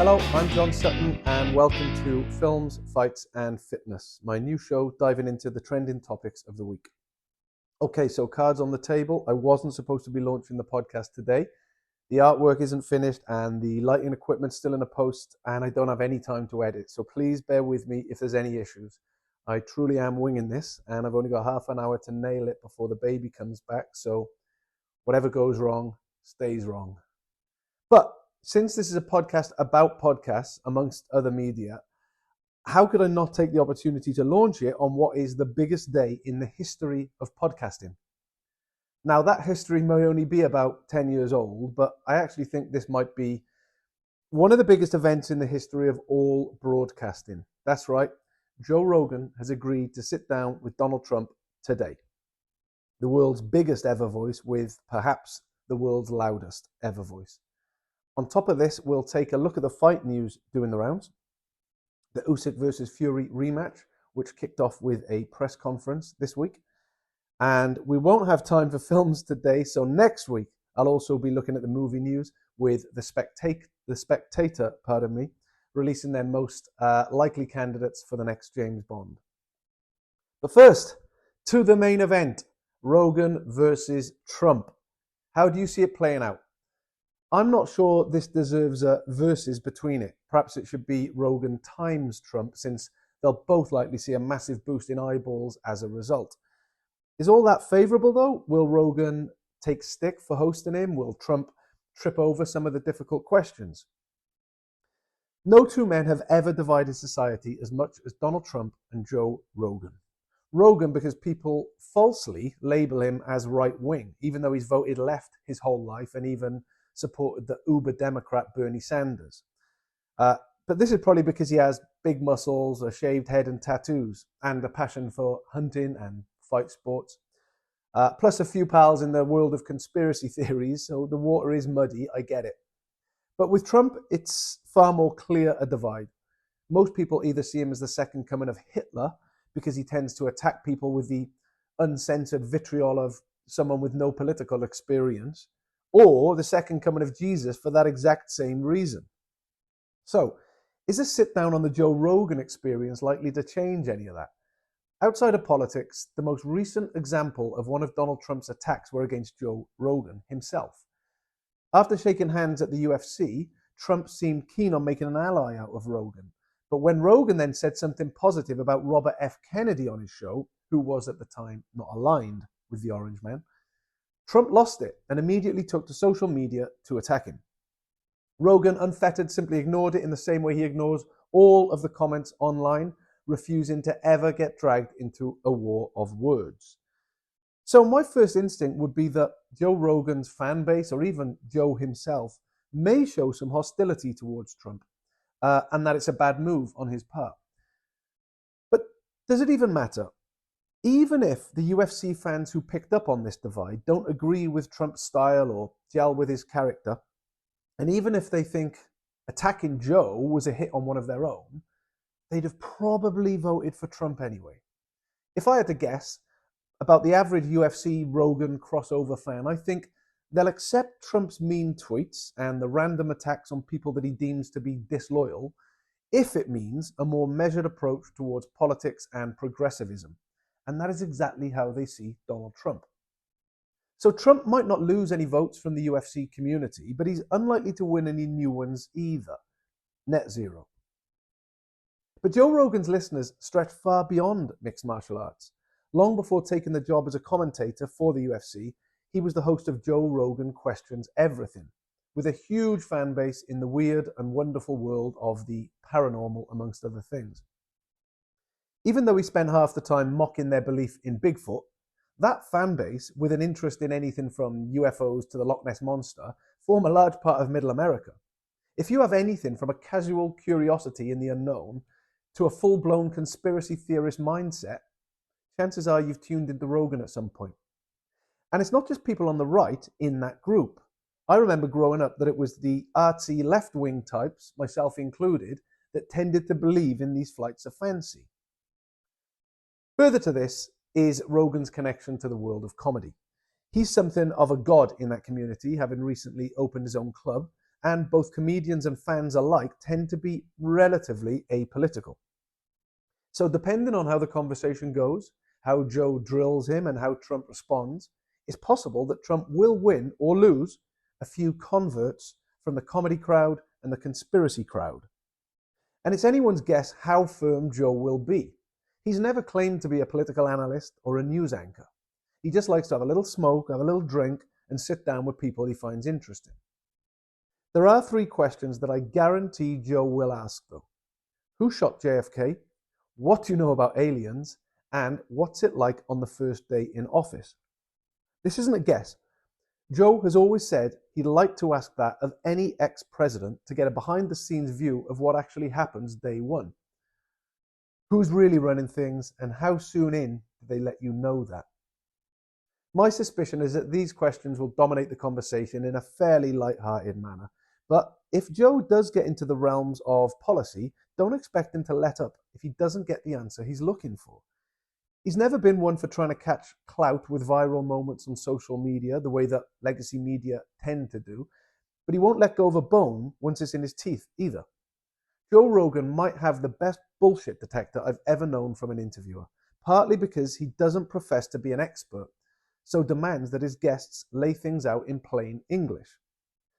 Hello, I'm John Sutton and welcome to Films, Fights and Fitness, my new show diving into the trending topics of the week. Okay, so cards on the table. I wasn't supposed to be launching the podcast today. The artwork isn't finished and the lighting equipment's still in a post and I don't have any time to edit. So please bear with me if there's any issues. I truly am winging this and I've only got half an hour to nail it before the baby comes back. So whatever goes wrong, stays wrong. But since this is a podcast about podcasts, amongst other media, how could I not take the opportunity to launch it on what is the biggest day in the history of podcasting? Now, that history may only be about 10 years old, but I actually think this might be one of the biggest events in the history of all broadcasting. That's right, Joe Rogan has agreed to sit down with Donald Trump today. The world's biggest ever voice with perhaps the world's loudest ever voice. On top of this, we'll take a look at the fight news doing the rounds, the Usyk versus Fury rematch, which kicked off with a press conference this week. And we won't have time for films today, so next week I'll also be looking at the movie news with The Spectator, releasing their most likely candidates for the next James Bond. But first, to the main event, Rogan versus Trump. How do you see it playing out? I'm not sure this deserves a versus between it. Perhaps it should be Rogan times Trump, since they'll both likely see a massive boost in eyeballs as a result. Is all that favourable though? Will Rogan take stick for hosting him? Will Trump trip over some of the difficult questions? No two men have ever divided society as much as Donald Trump and Joe Rogan. Rogan because people falsely label him as right-wing, even though he's voted left his whole life and even supported the uber Democrat Bernie Sanders. But this is probably because he has big muscles, a shaved head and tattoos, and a passion for hunting and fight sports. Plus a few pals in the world of conspiracy theories, so the water is muddy, I get it. But with Trump, it's far more clear a divide. Most people either see him as the second coming of Hitler, because he tends to attack people with the uncensored vitriol of someone with no political experience, or the second coming of Jesus for that exact same reason. So, is a sit down on the Joe Rogan experience likely to change any of that? Outside of politics, the most recent example of one of Donald Trump's attacks were against Joe Rogan himself. After shaking hands at the UFC, Trump seemed keen on making an ally out of Rogan. But when Rogan then said something positive about Robert F. Kennedy on his show, who was at the time not aligned with the Orange Man, Trump lost it and immediately took to social media to attack him. Rogan, unfettered, simply ignored it in the same way he ignores all of the comments online, refusing to ever get dragged into a war of words. So my first instinct would be that Joe Rogan's fan base, or even Joe himself, may show some hostility towards Trump, and that it's a bad move on his part. But does it even matter? Even if the UFC fans who picked up on this divide don't agree with Trump's style or gel with his character, and even if they think attacking Joe was a hit on one of their own, they'd have probably voted for Trump anyway. If I had to guess about the average UFC Rogan crossover fan, I think they'll accept Trump's mean tweets and the random attacks on people that he deems to be disloyal if it means a more measured approach towards politics and progressivism. And that is exactly how they see Donald Trump. So Trump might not lose any votes from the UFC community, but he's unlikely to win any new ones either. Net zero. But Joe Rogan's listeners stretch far beyond mixed martial arts. Long before taking the job as a commentator for the UFC, he was the host of Joe Rogan Questions Everything, with a huge fan base in the weird and wonderful world of the paranormal, amongst other things. Even though he spent half the time mocking their belief in Bigfoot, that fan base, with an interest in anything from UFOs to the Loch Ness Monster, form a large part of Middle America. If you have anything from a casual curiosity in the unknown to a full-blown conspiracy theorist mindset, chances are you've tuned into Rogan at some point. And it's not just people on the right in that group. I remember growing up that it was the artsy left-wing types, myself included, that tended to believe in these flights of fancy. Further to this is Rogan's connection to the world of comedy. He's something of a god in that community, having recently opened his own club, and both comedians and fans alike tend to be relatively apolitical. So depending on how the conversation goes, how Joe drills him and how Trump responds, it's possible that Trump will win or lose a few converts from the comedy crowd and the conspiracy crowd. And it's anyone's guess how firm Joe will be. He's never claimed to be a political analyst or a news anchor. He just likes to have a little smoke, have a little drink, and sit down with people he finds interesting. There are 3 questions that I guarantee Joe will ask, though. Who shot JFK? What do you know about aliens? And what's it like on the first day in office? This isn't a guess. Joe has always said he'd like to ask that of any ex-president to get a behind-the-scenes view of what actually happens day one. Who's really running things, and how soon in do they let you know that? My suspicion is that these questions will dominate the conversation in a fairly light-hearted manner. But if Joe does get into the realms of policy, don't expect him to let up if he doesn't get the answer he's looking for. He's never been one for trying to catch clout with viral moments on social media, the way that legacy media tend to do, but he won't let go of a bone once it's in his teeth either. Joe Rogan might have the best bullshit detector I've ever known from an interviewer, partly because he doesn't profess to be an expert, so demands that his guests lay things out in plain English.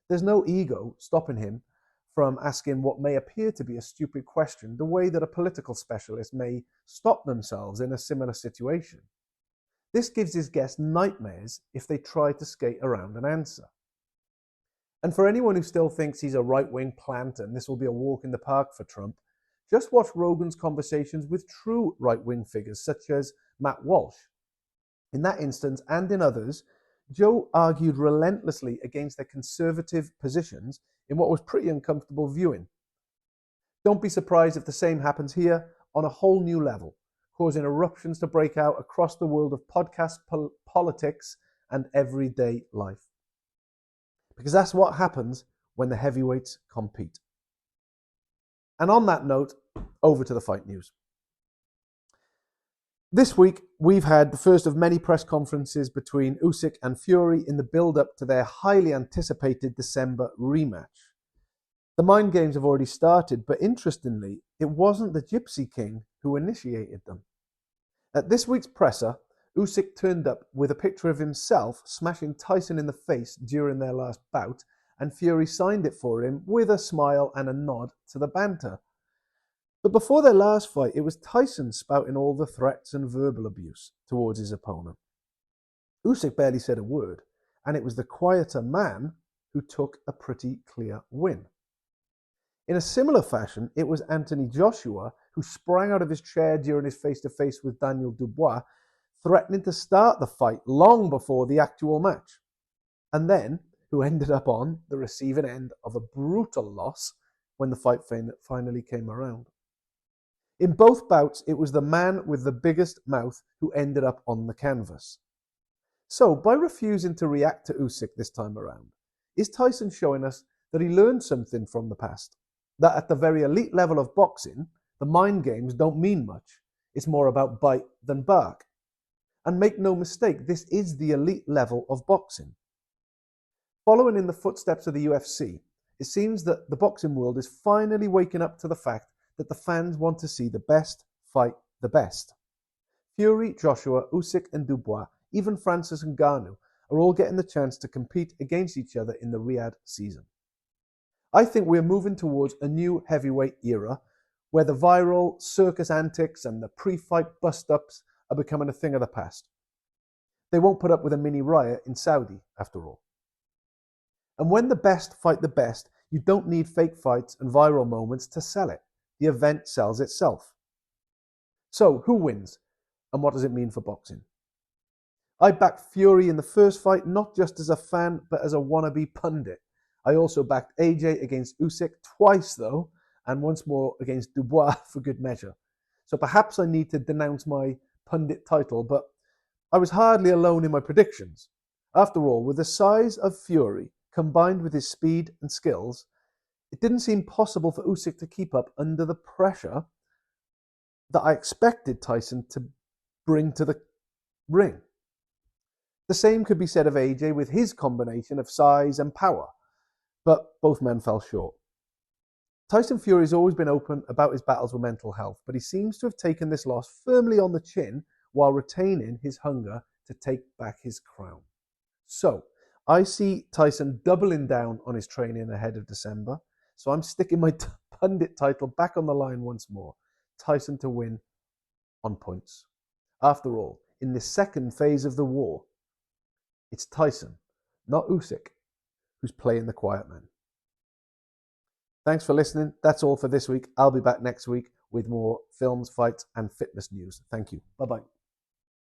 There's no ego stopping him from asking what may appear to be a stupid question, the way that a political specialist may stop themselves in a similar situation. This gives his guests nightmares if they try to skate around an answer. And for anyone who still thinks he's a right-wing plant and this will be a walk in the park for Trump, just watch Rogan's conversations with true right-wing figures such as Matt Walsh. In that instance, and in others, Joe argued relentlessly against their conservative positions in what was pretty uncomfortable viewing. Don't be surprised if the same happens here on a whole new level, causing eruptions to break out across the world of podcast politics and everyday life. Because that's what happens when the heavyweights compete. And on that note, over to the fight news. This week, we've had the first of many press conferences between Usyk and Fury in the build-up to their highly anticipated December rematch. The mind games have already started, but interestingly, it wasn't the Gypsy King who initiated them. At this week's presser, Usyk turned up with a picture of himself smashing Tyson in the face during their last bout, and Fury signed it for him with a smile and a nod to the banter. But before their last fight, it was Tyson spouting all the threats and verbal abuse towards his opponent. Usyk barely said a word, and it was the quieter man who took a pretty clear win. In a similar fashion, it was Anthony Joshua who sprang out of his chair during his face-to-face with Daniel Dubois, threatening to start the fight long before the actual match, and then who ended up on the receiving end of a brutal loss when the fight finally came around. In both bouts, it was the man with the biggest mouth who ended up on the canvas. So, by refusing to react to Usyk this time around, is Tyson showing us that he learned something from the past? That at the very elite level of boxing, the mind games don't mean much. It's more about bite than bark. And make no mistake, this is the elite level of boxing. Following in the footsteps of the UFC, it seems that the boxing world is finally waking up to the fact that the fans want to see the best fight the best. Fury, Joshua, Usyk and Dubois, even Francis and Ngannou, are all getting the chance to compete against each other in the Riyadh season. I think we're moving towards a new heavyweight era where the viral circus antics and the pre-fight bust-ups are becoming a thing of the past. They won't put up with a mini riot in Saudi, after all. And when the best fight the best, you don't need fake fights and viral moments to sell it. The event sells itself. So, who wins? And what does it mean for boxing? I backed Fury in the first fight, not just as a fan, but as a wannabe pundit. I also backed AJ against Usyk twice, though, and once more against Dubois for good measure. So perhaps I need to denounce my pundit title, but I was hardly alone in my predictions. After all, with the size of Fury, combined with his speed and skills, it didn't seem possible for Usyk to keep up under the pressure that I expected Tyson to bring to the ring. The same could be said of AJ with his combination of size and power. but both men fell short. Tyson Fury has always been open about his battles with mental health, but he seems to have taken this loss firmly on the chin while retaining his hunger to take back his crown. So, I see Tyson doubling down on his training ahead of December, so I'm sticking my pundit title back on the line once more. Tyson to win on points. After all, in the second phase of the war, it's Tyson, not Usyk, who's playing the quiet man. Thanks for listening. That's all for this week. I'll be back next week with more films, fights, and fitness news. Thank you. Bye-bye.